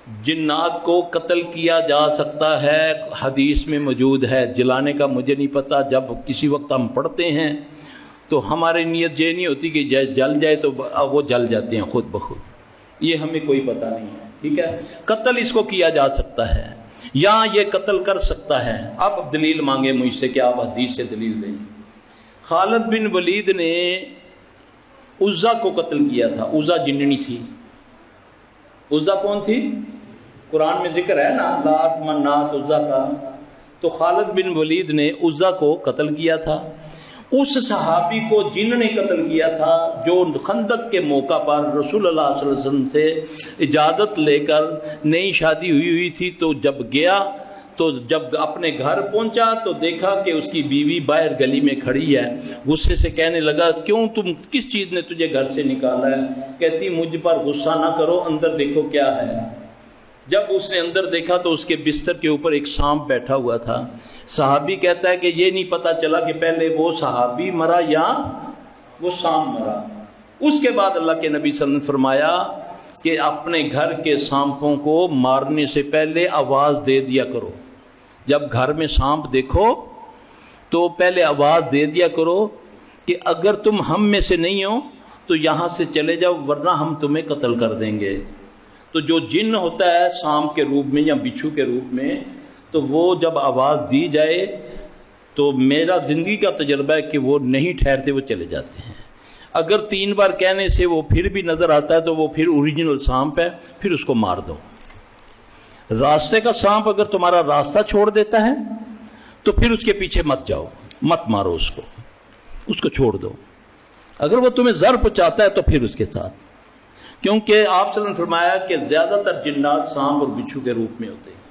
جنات کو قتل کیا جا سکتا ہے، حدیث میں موجود ہے، جلانے کا مجھے نہیں پتا، جب کسی وقت ہم پڑھتے ہیں تو ہماری نیت یہ نہیں ہوتی کہ جل جائے تو وہ جل جاتے ہیں خود بخود، یہ ہمیں کوئی پتہ نہیں ہے، ٹھیک ہے۔ قتل اس کو کیا جا سکتا ہے یا یہ قتل کر سکتا ہے۔ اب دلیل مانگے مجھ سے کہ آپ حدیث سے دلیل دیں۔ خالد بن ولید نے عزا کو قتل کیا تھا، عزا جننی تھی۔ عزا کون تھی؟ قرآن میں ذکر ہے نا، لات منات عزا کا۔ تو خالد بن ولید نے عزا کو قتل کیا تھا۔ اس صحابی کو جن نے قتل کیا تھا جو خندق کے موقع پر رسول اللہ صلی اللہ علیہ وسلم سے اجازت لے کر نئی شادی ہوئی تھی، تو جب گیا تو جب اپنے گھر پہنچا تو دیکھا کہ اس کی بیوی باہر گلی میں کھڑی ہے، غصے سے کہنے لگا کیوں، تم کس چیز نے تجھے گھر سے نکالا ہے؟ کہتی مجھ پر غصہ نہ کرو، اندر دیکھو کیا ہے۔ جب اس نے اندر دیکھا تو اس کے بستر کے اوپر ایک سانپ بیٹھا ہوا تھا۔ صحابی کہتا ہے کہ یہ نہیں پتا چلا کہ پہلے وہ صحابی مرا یا وہ سانپ مرا۔ اس کے بعد اللہ کے نبی صلی اللہ علیہ وسلم نے فرمایا کہ اپنے گھر کے سانپوں کو مارنے سے پہلے آواز دے دیا کرو۔ جب گھر میں سانپ دیکھو تو پہلے آواز دے دیا کرو کہ اگر تم ہم میں سے نہیں ہو تو یہاں سے چلے جاؤ، ورنہ ہم تمہیں قتل کر دیں گے۔ تو جو جن ہوتا ہے سانپ کے روپ میں یا بچھو کے روپ میں، تو وہ جب آواز دی جائے تو میرا زندگی کا تجربہ ہے کہ وہ نہیں ٹھہرتے، وہ چلے جاتے ہیں۔ اگر 3 بار کہنے سے وہ پھر بھی نظر آتا ہے تو وہ پھر اوریجنل سانپ ہے، پھر اس کو مار دو۔ راستے کا سانپ اگر تمہارا راستہ چھوڑ دیتا ہے تو پھر اس کے پیچھے مت جاؤ، مت مارو اس کو چھوڑ دو۔ اگر وہ تمہیں زر پہنچاتا ہے تو پھر اس کے ساتھ، کیونکہ آپ صلی اللہ علیہ وسلم نے فرمایا کہ زیادہ تر جنات سانپ اور بچھو کے روپ میں ہوتے ہیں۔